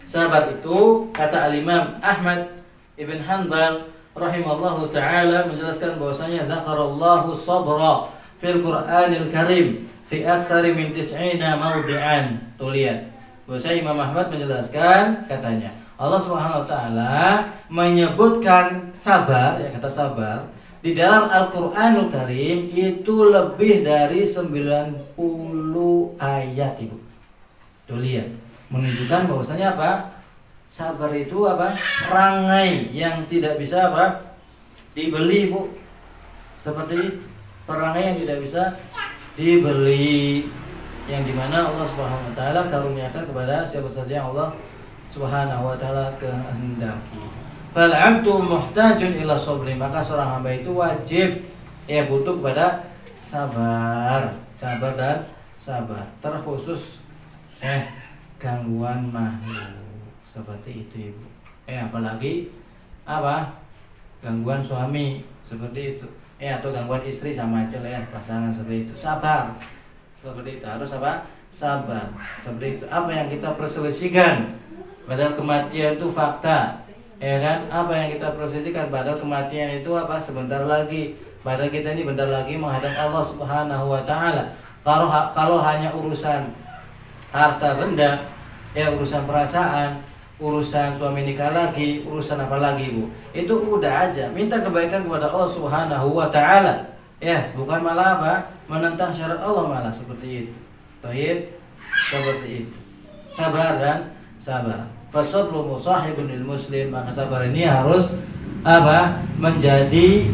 sahabat itu kata Al-Imam Ahmad Ibn Hanbal rahimallahu ta'ala menjelaskan bahwasanya dzakarallahu sabra fil Qur'anil Karim fi aktsari min 90 mawdi'an. Tuh lihat. Bahwasanya Imam Ahmad menjelaskan katanya Allah Subhanahu wa taala menyebutkan sabar, ya kata sabar di dalam Al-Qur'anul Karim itu lebih dari 90 ayat Ibu. Tuh lihat. Menunjukkan bahwasanya apa? Sabar itu apa? Perangai yang tidak bisa apa? Dibeli Bu. Seperti itu. Perangai yang tidak bisa dibeli, yang dimana Allah Subhanahu wa taala karuniakan kepada siapa saja yang Allah Subhanahu wa taala kehendaki. Fal 'abdu muhtajun ila sabri, maka seorang hamba itu wajib butuh kepada sabar, sabar dan sabar. Terkhusus gangguan makhluk. Seperti itu Ibu. Apalagi apa? Gangguan suami seperti itu. Atau gangguan istri sama aja lah pasangan seperti itu. Sabar. Seperti itu harus apa? Sabar. Seperti itu. Apa yang kita perselisihkan? Padahal kematian itu fakta. Kan? Apa yang kita perselisihkan? Padahal kematian itu apa? Sebentar lagi. Padahal kita ini bentar lagi menghadap Allah Subhanahu wa taala. Kalau hanya urusan harta benda, urusan perasaan, urusan suami nikah lagi, urusan apa lagi Bu. Itu udah aja, minta kebaikan kepada Allah Subhanahu wa taala. Ya, bukan malah apa? Menentang syarat Allah malah seperti itu. Baik, seperti itu. Sabar dan sabar. Fasabru musahibun lil muslim, maka sabar ini harus apa? Menjadi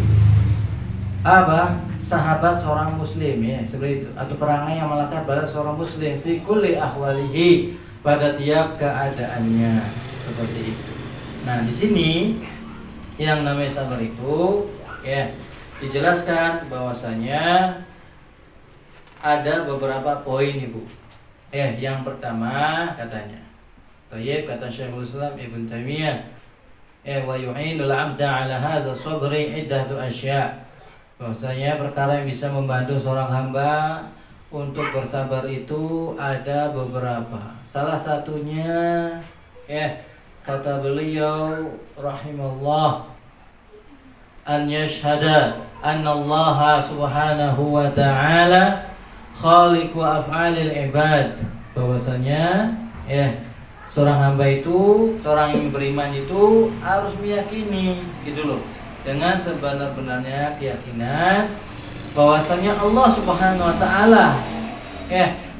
apa? Sahabat seorang muslim ya, seperti itu. Atau perangai yang melekat pada seorang muslim fi kulli ahwalihi, pada tiap keadaannya, seperti itu. Nah, di sini yang namanya sabar itu ya dijelaskan bahwasanya ada beberapa poin Ibu. Yang pertama katanya, kata Syekhul Islam Ibn Taimiyah, wa yu'inul 'abda 'ala hadza sabri iddatu asya'. Bahwasanya perkara yang bisa membantu seorang hamba untuk bersabar itu ada beberapa. Salah satunya kata beliau rahimallah, an yashhada anna Allah subhanahu wa ta'ala khaliqu af'alil ibad. Bahwasanya seorang hamba itu, seorang yang beriman itu harus meyakini gitu loh, dengan sebenar-benarnya keyakinan bahwasanya Allah Subhanahu wa taala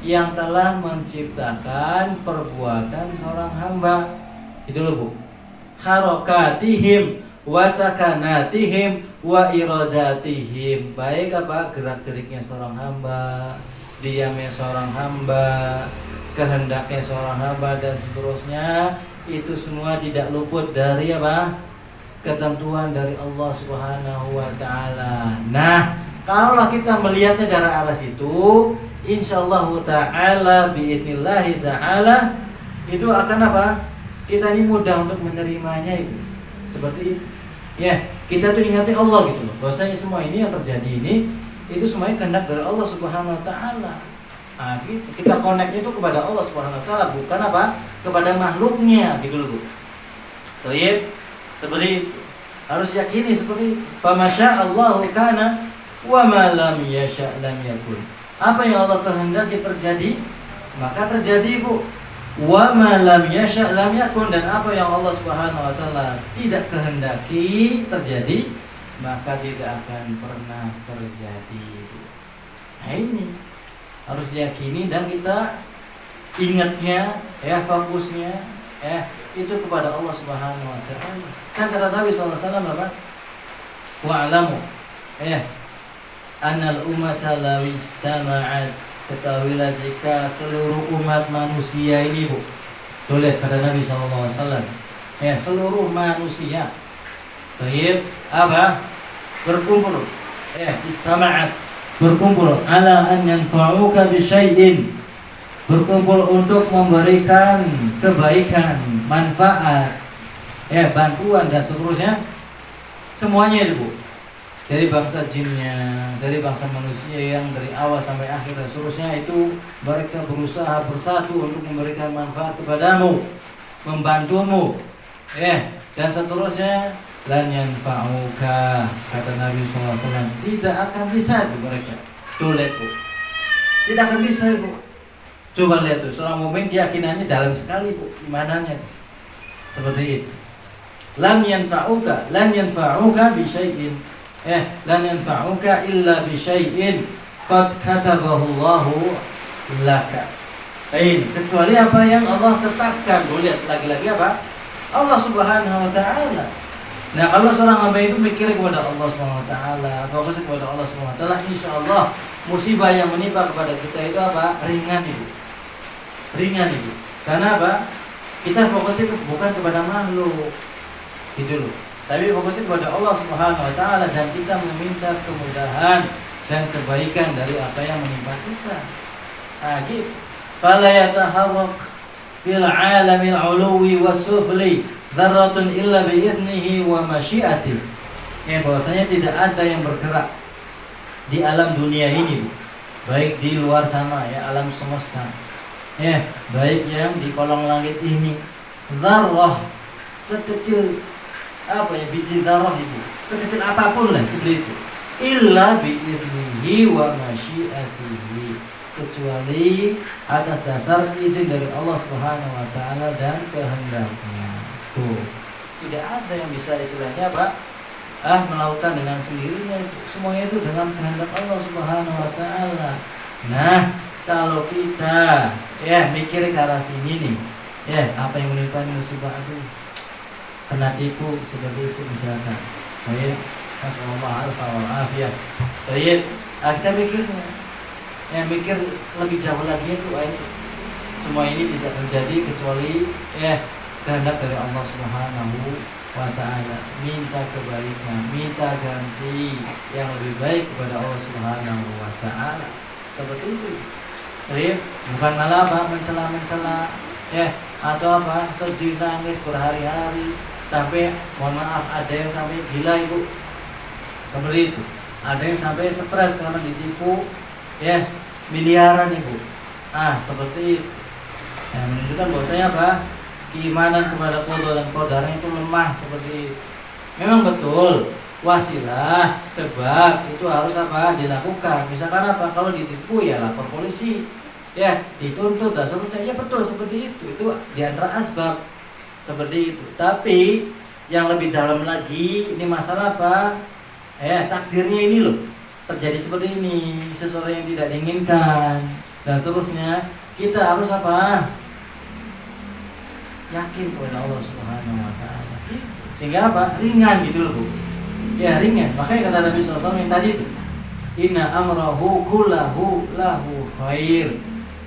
yang telah menciptakan perbuatan seorang hamba. Itu loh Bu. Harakatihim wa sakanatihim wa iradatihim. Baik apa gerak-geriknya seorang hamba, diamnya seorang hamba, kehendaknya seorang hamba dan seterusnya, itu semua tidak luput dari apa? Ketentuan dari Allah Subhanahu wa taala. Nah, kalau kita melihatnya dari arah situ, insyaallah taala biidznillah taala itu akan apa? Kita ini mudah untuk menerimanya itu. Seperti itu. Ya, kita tuh ingati Allah gitu loh. Bahwasanya semua ini yang terjadi ini itu semuanya kehendak dari Allah Subhanahu wa taala. Nah, gitu. Kita connect itu kepada Allah Subhanahu wa taala, bukan apa? Kepada makhluknya gitu loh. Baik. Seperti itu. Harus yakini seperti itu. Famasya Allahu kana wa ma lam yasha lam yakun. Apa yang Allah kehendaki terjadi, maka terjadi Bu. Wa ma lam yasha lam yakun, dan apa yang Allah Subhanahu wa taala tidak kehendaki terjadi, maka tidak akan pernah terjadi. Nah, ini harus diyakini dan kita ingatnya fokusnya itu kepada Allah Subhanahu wa taala. Kan kata Nabi sallallahu alaihi wasallam apa? Wa'lamu annal ummata law istama'at, ketahuilah jika seluruh umat manusia ini Bu. Tulis kata Nabi sallallahu alaihi wasallam. Seluruh manusia. Baik, apa? Berkumpul. Istama'at, berkumpul ala an yanfa'uka bi syai'in. Berkumpul untuk memberikan kebaikan, manfaat, bantuan dan seterusnya, semuanya itu Bu. Dari bangsa jinnya, dari bangsa manusia yang dari awal sampai akhir dan seterusnya, itu mereka berusaha bersatu untuk memberikan manfaat kepadamu, membantumu, dan seterusnya. Lan yanfa'uka, kata Nabi SAW, tidak akan bisa itu mereka. Tuh lihat Bu, tidak akan bisa Bu. Coba lihat tuh, seorang mukmin keyakinannya dalam sekali Bu, imanannya seperti itu. Lan yanfa'uka bi syai'in, lan yanfa'uka illa bi syai'in qad katabahu Allahu laka. Kecuali apa yang Allah tetapkan. Lihat lagi-lagi apa? Allah Subhanahu wa taala. Nah, kalau seorang hamba itu mikir kepada Allah Subhanahu wa taala, fokus kepada Allah Subhanahu wa taala, insyaallah musibah yang menimpa kepada kita itu apa? Ringan itu. Ringan itu. Karena apa? Kita fokusnya bukan kepada makhluk. Gitu loh. Tapi fokusnya kepada Allah Subhanahu wa taala, dan kita meminta kemudahan dan kebaikan dari apa yang menimpa kita. Nah, gitu. Fala yataharrak fil 'alamil 'uluwi was-sufli dzarratun illa bi idnihi wa masyiatihi. Bahwasanya tidak ada yang bergerak di alam dunia ini, baik di luar sana alam semesta, baik yang di kolong langit ini, dzarrah, sekecil biji dzarrah itu, sekecil apapun lah seperti itu, illa bi idnihi wa masyiatihi, kecuali atas dasar izin dari Allah Subhanahu wa taala dan kehendaknya. Tuh. Tidak ada yang bisa istilahnya Pak melakukan dengan sendirinya. Semuanya itu dengan kehendak Allah Subhanahu wa taala. Nah, kalau kita mikir ke arah sini nih, apa yang menimpa musibah itu kena tipu seperti itu misalkan. Baik, nasallallahu alaihi baik, kita mikirnya. Mikir lebih jauh lagi itu semua ini tidak terjadi kecuali kehendak dari Allah Subhanahu wa taala. Minta kebaikan, minta ganti yang lebih baik kepada Allah Subhanahu wa taala. Seperti itu. Baik, bukan malah mencela-mencela atau sedih nangis berhari-hari sampai mohon maaf ada yang sampai gila Ibu. Seperti itu. Ada yang sampai stres karena ditipu miliaran Ibu. Seperti itu. Menunjukkan bahwasanya keimanan kepada qada dan qadar itu lemah seperti itu. Memang betul wasilah sebab itu harus dilakukan. Misalkan kalau ditipu lapor polisi, dituntut dan seterusnya. Betul seperti itu. Itu di antara asbab seperti itu. Tapi yang lebih dalam lagi ini masalah takdirnya ini loh. Terjadi seperti ini, sesuatu yang tidak diinginkan dan seterusnya. Kita harus yakin kepada Allah Subhanahu wa taala. Sehingga ringan gitu loh Bu. Ringan. Makanya kata Nabi SAW yang tadi itu, inna amrahu kullahu lahu khair.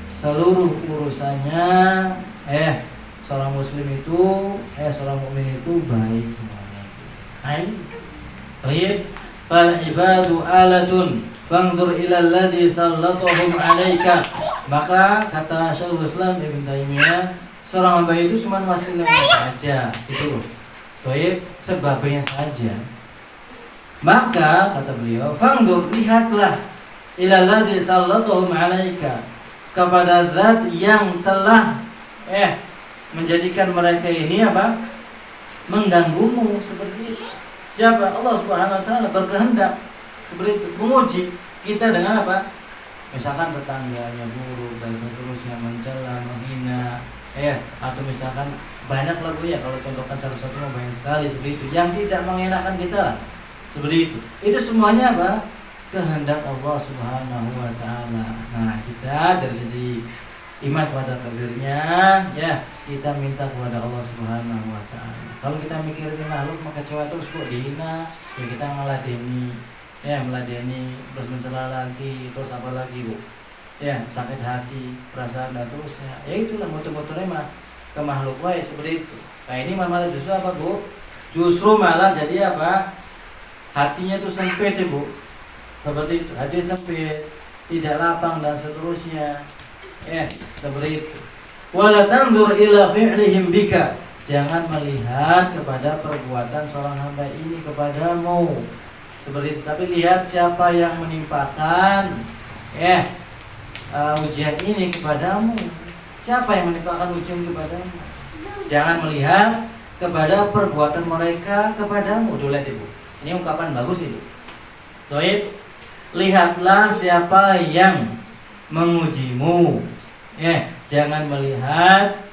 Seluruh urusannya seorang muslim itu seorang mukmin itu baik semuanya. Baik. Fal ibadu alatun fanzur ila alladhi sallatahum 'alaika. Maka kata Syekhul Islam Ibnu Taimiyah, seorang hamba itu cuma wasilahnya saja, gitu loh. Baik, sebabnya saja. Maka kata beliau, fanzur, lihatlah ila alladhi sallatahum 'alaika, kepada zat yang telah menjadikan mereka ini mengganggumu seperti itu. Siapa? Allah Subhanahu wa taala berkehendak seperti itu, menguji kita dengan misalkan tetangganya buruk dan seterusnya, mencela, menghina, atau misalkan banyak lagu kalau contohkan satu-satu banyak sekali seperti itu yang tidak mengenakan kita seperti itu. Itu semuanya kehendak Allah Subhanahu wa taala. Nah, kita dari sisi iman kepada takdirnya kita minta kepada Allah Subhanahu wa taala. Kalau kita mikirin makhluk maka kecewa terus kok dihina, kita meladeni terus mencela lagi, terus apa lagi Bu? Sakit hati, perasaan dan seterusnya. Itulah motor-motornya ke makhluk seperti itu. Nah, ini malah justru Bu? Justru malah jadi hatinya tuh sempit Bu. Seperti itu, hati sempit, tidak lapang dan seterusnya. Seperti itu. Wala tanzur ila fi'lihim bika. Jangan melihat kepada perbuatan seorang hamba ini kepadamu. Seperti itu. Tapi lihat siapa yang menimpakan ujian ini kepadamu. Siapa yang menimpakan ujian kepadamu? Jangan melihat kepada perbuatan mereka kepadamu. Tuh lihat Ibu. Ini ungkapan bagus Ibu. Baik. Lihatlah siapa yang mengujimu. Jangan melihat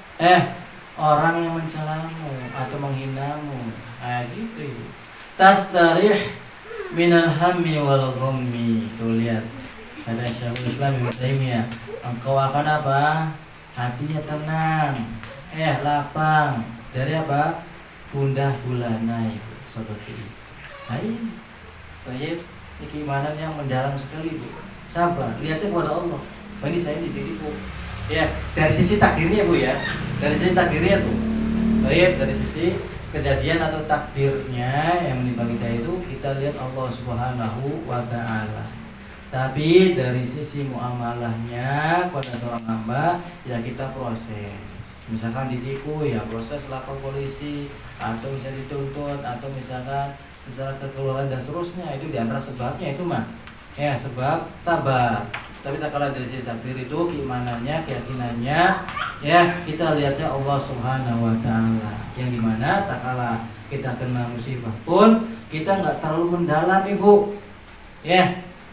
orang yang mencelamu atau menghinamu. Gitu. Tastarih minal hammi wal ghammi. Tuh lihat. Kata Syekhul Islam Ibnu Taimiyah, engkau akan hatinya tenang, lapang dari gundah gulana itu seperti itu. Baik, ini keimanan yang mendalam sekali Bu. Sabar, lihatnya kepada Allah. Ini saya ditipu. Dari sisi takdirnya Bu dari sisi takdirnya tuh. Baik, dari sisi kejadian atau takdirnya yang menimpa kita itu kita lihat Allah Subhanahu wa taala. Tapi dari sisi muamalahnya kepada seorang hamba kita proses. Misalkan ditipu proses lapor polisi, atau misalnya dituntut, atau misalkan secara kekeluaran dan seterusnya. Itu diantara sebabnya itu sebab sabar. Tapi tak kalah dari sisi takdir itu keimanannya, keyakinannya kita lihatnya Allah Subhanahu wa taala. Yang dimana tak kalah kita kena musibah pun kita enggak terlalu mendalam Ibu.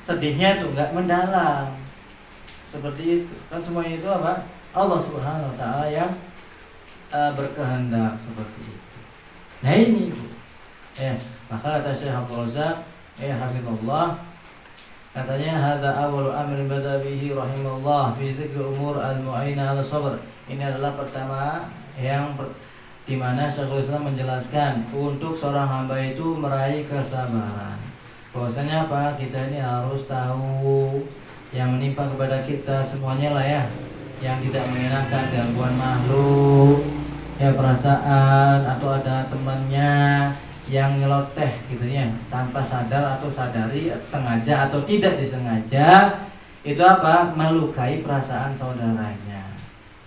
Sedihnya itu enggak mendalam. Seperti itu. Kan semuanya itu apa? Allah Subhanahu wa taala yang berkehendak seperti itu. Nah ini Bu. Maka kata Syekh Abdul Razak hafizallah, katanya hadza awwalu amrin bada bihi rahimallah fi dzikri umur al-mu'inah ala sabr. Ini adalah pertama yang di mana Syekhul Islam menjelaskan untuk seorang hamba itu meraih kesabaran. Bahwasanya apa? Kita ini harus tahu yang menimpa kepada kita semuanya lah ya, yang tidak mengenakan, gangguan makhluk, ya perasaan, atau ada temannya yang nyeloteh gitu ya, tanpa sadar atau sadari, sengaja atau tidak disengaja, itu apa? Melukai perasaan saudaranya.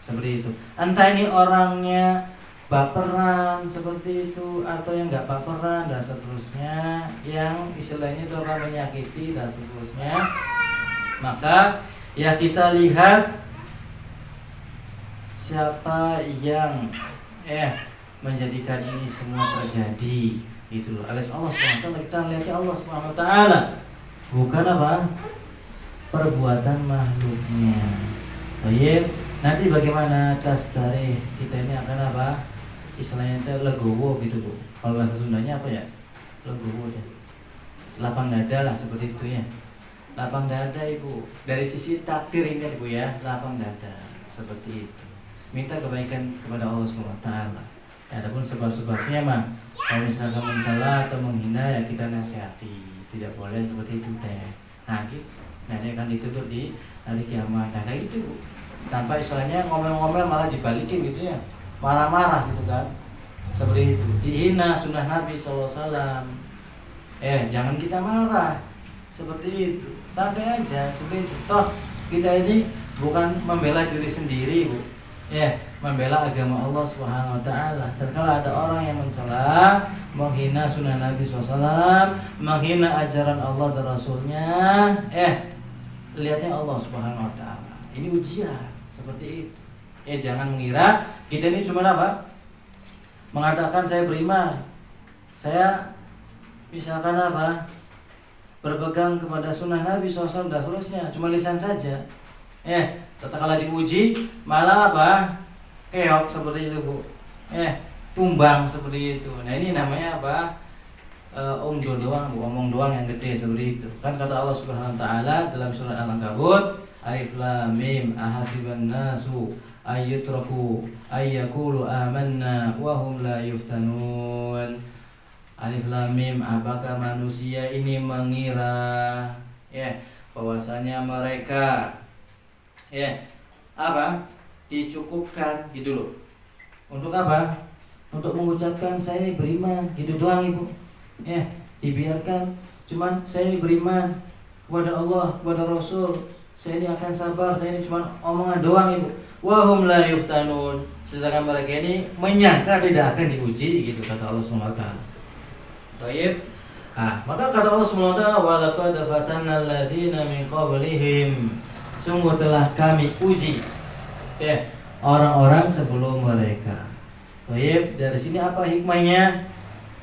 Seperti itu. Entah ini orangnya baperan seperti itu atau yang nggak baperan dan seterusnya, yang istilahnya itu akan menyakiti dan seterusnya. Maka ya kita lihat siapa yang menjadikan ini semua terjadi, itu loh. Alias Allah SWT. Kita lihatnya Allah SWT, bukan apa? Perbuatan makhluknya. Baik. Nanti bagaimana tas dari kita ini akan apa? Istilahnya itu legowo gitu Bu. Kalau bahasa Sundanya apa ya? Legowo ya. Lapang dada lah seperti itu ya. Lapang dada Ibu. Dari sisi takdir ini Ibu ya, lapang dada seperti itu. Minta kebaikan kepada Allah SWT. Adapun sebab-sebabnya mah, kalau misalkan mencela atau menghina ya kita nasihati. Tidak boleh seperti itu teh. Nah gitu. Nah dia akan ditutup di hari kiamat. Nah kayak gitu Bu. Tanpa istilahnya ngomel-ngomel malah dibalikin gitu ya, marah-marah gitu kan, seperti itu. Dihina sunnah Nabi SAW. Jangan kita marah seperti itu, santai aja seperti itu. Toh kita ini bukan membela diri sendiri Bu, membela agama Allah Subhanahu Wa Taala. Terkala ada orang yang mencela, menghina sunnah Nabi SAW, menghina ajaran Allah dan Rasulnya, lihatnya Allah Subhanahu Wa Taala. Ini ujian seperti itu. Jangan mengira kita ini cuma apa? Mengatakan saya beriman, saya misalkan apa? Berpegang kepada sunnah Nabi SAW dan seterusnya, cuma lisan saja. Tatkala diuji malah apa? Keok seperti itu Bu. Tumbang seperti itu. Nah ini namanya apa? Omong doang yang gede seperti itu. Kan kata Allah Subhanahu Wa Taala dalam surah Al-Ankabut, Alif Lam Mim ahasiban nasu ayyutraku ayyakulu amanna wa hum la yuftanun. Alif Lam Mim, apakah manusia ini mengira bahwasanya mereka dicukupkan gitu loh. Untuk apa? Untuk mengucapkan saya ini beriman gitu doang Ibu. Dibiarkan cuman saya ini beriman kepada Allah, kepada Rasul, saya ini akan sabar, saya ini cuma omongan doang Ibu. Wahum la yuftanun, sedangkan mereka ini menyangka tidak akan diuji gitu kata Allah SWT. Baik. Maka kata Allah SWT, wa laqad fatanna alladziina min qablihim, sungguh telah kami uji orang-orang sebelum mereka. Baik, dari sini apa hikmahnya?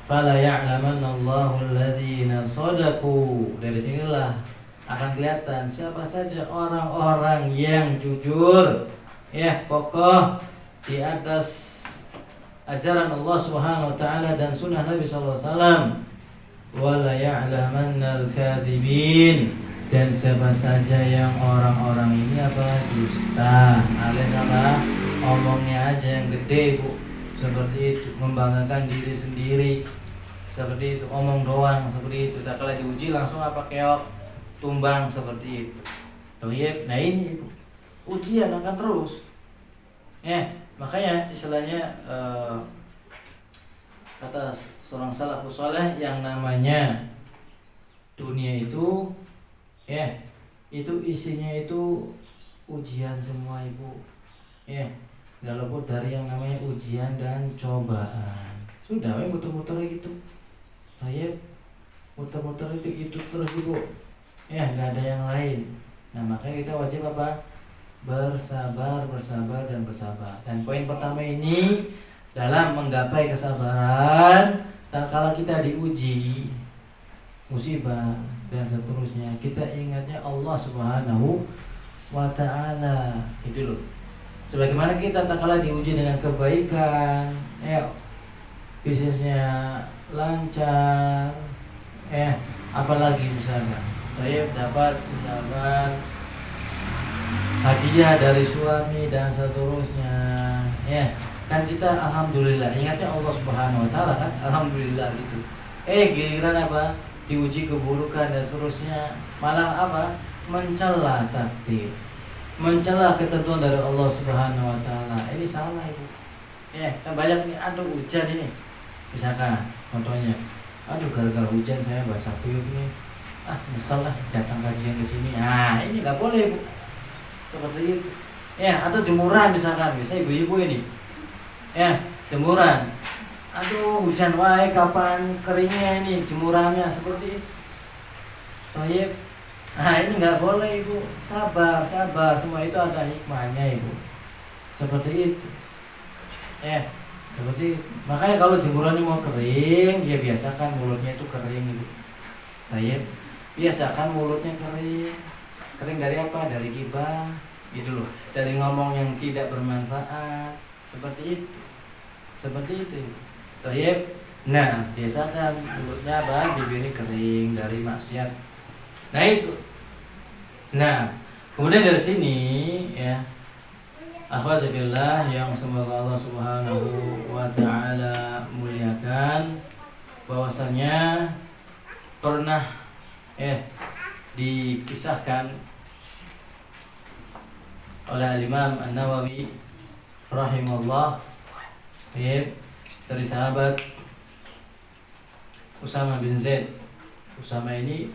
Fala ya'lamannallahu alladziina shadaqu. Dari sinilah akan kelihatan siapa saja orang-orang yang jujur, kokoh di atas ajaran Allah Subhanahu Wa Taala dan sunnah Nabi Sallallahu Alaihi Wasallam. Wala ya'lamannal kadzibin, dan siapa saja yang orang-orang ini dusta, alias omongnya aja yang gede Bu, seperti itu, membanggakan diri sendiri, seperti itu, omong doang seperti itu. Tak kala diuji langsung keok, tumbang seperti itu. Nah ini ujian akan terus. Makanya istilahnya kata seorang salafus saleh, yang namanya dunia itu itu isinya itu ujian semua Ibu. Gak luput dari yang namanya ujian dan cobaan. Sudah muter-muter gitu. Muter-muter itu terus Ibu. Gak ada yang lain. Nah makanya kita wajib apa? Bersabar dan bersabar. Dan poin pertama ini, dalam menggapai kesabaran, tak kala kita diuji musibah dan seterusnya, kita ingatnya Allah Subhanahu wa ta'ala. Itu loh. Sebagaimana kita tak kalah diuji dengan kebaikan, bisnisnya lancar, apalagi misalkan saya dapat misalkan hadiah dari suami dan seterusnya, kan kita alhamdulillah, ingatnya Allah Subhanahu Wa Taala kan, alhamdulillah gitu. Giliran apa, diuji keburukan dan seterusnya, malah apa, mencela takdir, mencela ketentuan dari Allah Subhanahu Wa Taala. Ini salah itu. Kan banyak nih, aduh hujan ini, misalkan contohnya, aduh gara-gara hujan saya baca tuyuk nih, nyesel lah datang kajian ke sini. Ini nggak boleh, Bu. Seperti itu. Atau jemuran misalkan, biasa ibu-ibu ini. Jemuran. Aduh, hujan wae, kapan keringnya ini jemurannya, seperti itu. Toyib. Ini nggak boleh, Ibu. Sabar, semua itu ada hikmahnya, Ibu. Seperti itu. Seperti itu. Makanya kalau jemurannya mau kering, dia biasakan mulutnya itu kering, Ibu. Toyib. Biasakan mulutnya kering. Kering dari apa? Dari gibah, gitu loh. Dari ngomong yang tidak bermanfaat, seperti itu. Toyib. Nah, biasakan mulutnya apa? Bibirnya kering dari maksiat. Nah itu. Nah, kemudian dari sini akhwati fillah yang semoga Allah Subhanahu wa Ta'ala muliakan, bahwasanya pernah dikisahkan oleh Imam An-Nawawi rahimahullah dari sahabat Usama bin Zaid. Usama ini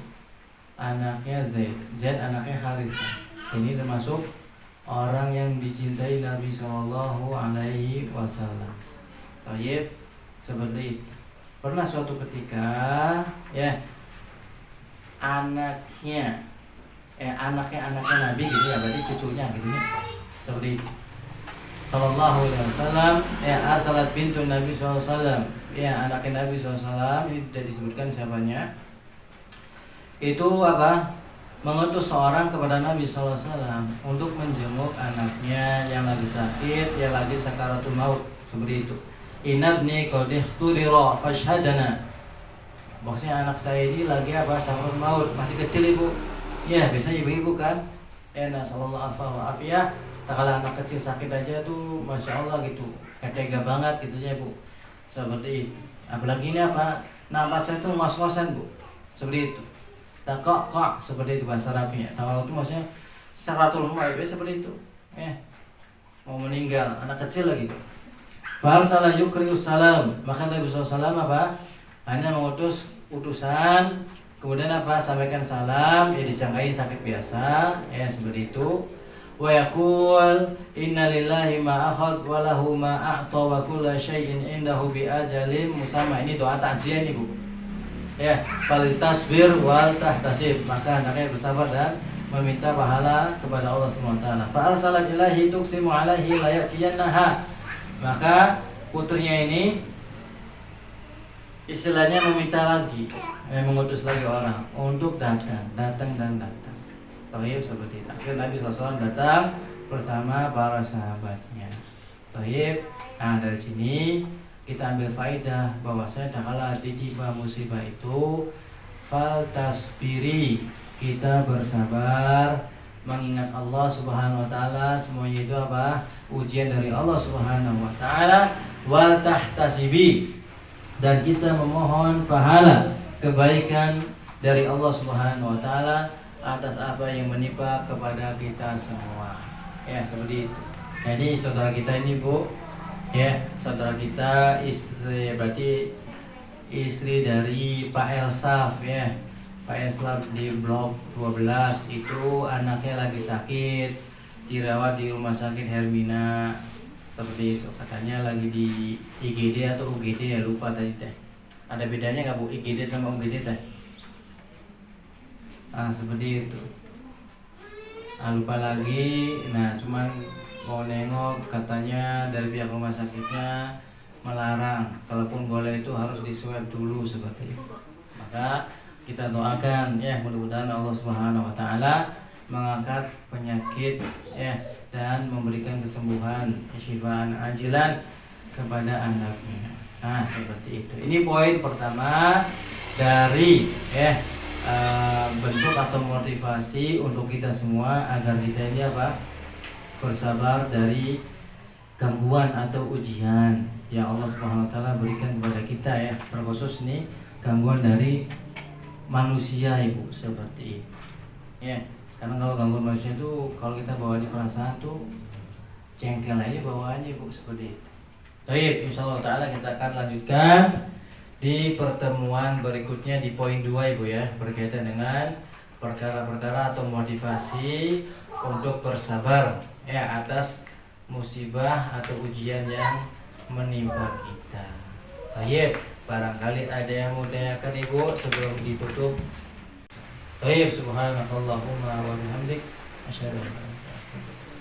anaknya Zaid anaknya Harithah. Ini termasuk orang yang dicintai Nabi Shallallahu Alaihi Wasallam. Tayyib, seperti itu. Pernah suatu ketika anaknya Nabi gitu ya, berarti cucunya gitu ya, seperti itu. Sallallahu Alaihi Wasallam, Asalat bintu Nabi Sallallahu Alaihi Wasallam, anaknya Nabi Sallallahu Alaihi Wasallam, ini tidak disebutkan siapanya. Itu apa? Mengutus seorang kepada Nabi Sallallahu Alaihi Wasallam untuk menjenguk anaknya yang lagi sakit, yang lagi sakaratul maut, seperti itu. Inabni qad ihtudira fashhadana. Maksudnya anak saya ini lagi apa? Sakaratul maut, masih kecil, Ibu. Biasanya ibu-ibu kan, sallallahu alaihi wasallam. Tak kalah anak kecil sakit aja tuh, masya Allah gitu, tega banget gitu ya, Bu. Seperti itu. Apalagi ini apa? Napasnya tuh ngos-ngosan, Bu. Seperti itu. Tak kok, seperti itu bahasa Arabnya. Tawal itu maksudnya sakaratul maut, seperti itu. Mau meninggal, anak kecil lagi. Farsala yukrius salam. Maka Nabi SAW apa? Hanya mengutus utusan, kemudian apa? Sampaikan salam, disangkai sakit biasa, seperti itu. Wa yaqul inna lillahi ma akhadh wa lahu ma a'ta wa kullu syai'in indahu bi ajalin musamma. Ini doa takziah ini, Bu. Fal tasbir wal tahtasib. Maka hendaknya bersabar dan meminta pahala kepada Allah Subhanahu wa taala. Fa arsalat ilahi tuqsimu alaihi la yatiyannaha. Maka putrinya ini istilahnya meminta lagi, mengutus lagi orang untuk datang. Tayyib, seperti itu. Akhirnya Nabi SAW datang bersama para sahabatnya. Tayyib. Nah, dari sini kita ambil faedah bahwasanya takala ditimpa musibah itu fal tasbiri, kita bersabar mengingat Allah Subhanahu wa taala. Semuanya itu apa? Ujian dari Allah Subhanahu wa taala. Wal tahtasibi, dan kita memohon pahala kebaikan dari Allah Subhanahu wa taala atas apa yang menimpa kepada kita semua. Seperti itu. Jadi saudara kita ini, Bu, saudara kita istri, berarti istri dari Pak Elsaf, Pak Elsaf di blok 12 itu anaknya lagi sakit, dirawat di rumah sakit Hermina, seperti itu. Katanya lagi di IGD atau UGD, lupa tadi teh. Ada bedanya nggak, Bu, IGD sama UGD teh? Seperti itu. Lupa lagi. Nah, cuman mau nengok, katanya dari pihak rumah sakitnya melarang, kalaupun boleh itu harus diswab dulu, seperti itu. Maka kita doakan mudah-mudahan Allah Subhanahu wa taala mengangkat penyakit ya, dan memberikan kesembuhan, kesyifaan ajilan kepada anaknya. Nah, seperti itu. Ini poin pertama dari bentuk atau motivasi untuk kita semua agar kita ini apa? Bersabar dari gangguan atau ujian yang Allah Subhanahu wa taala berikan kepada kita ya. Terkhusus nih gangguan dari manusia Ibu, seperti itu. Ya, karena kalau gangguan manusia itu kalau kita bawa di perasaan tuh jengkel aja bawaannya Ibu, seperti itu. Baik, insyaallah taala kita akan lanjutkan di pertemuan berikutnya di poin 2 Ibu ya, berkaitan dengan perkara-perkara atau motivasi untuk bersabar ya atas musibah atau ujian yang menimpa kita. Baik, barangkali ada yang mau tanyakan Ibu sebelum ditutup. Baik, subhanakallahumma wa bihamdik asyhadu an la ilaha illa anta astaghfiruka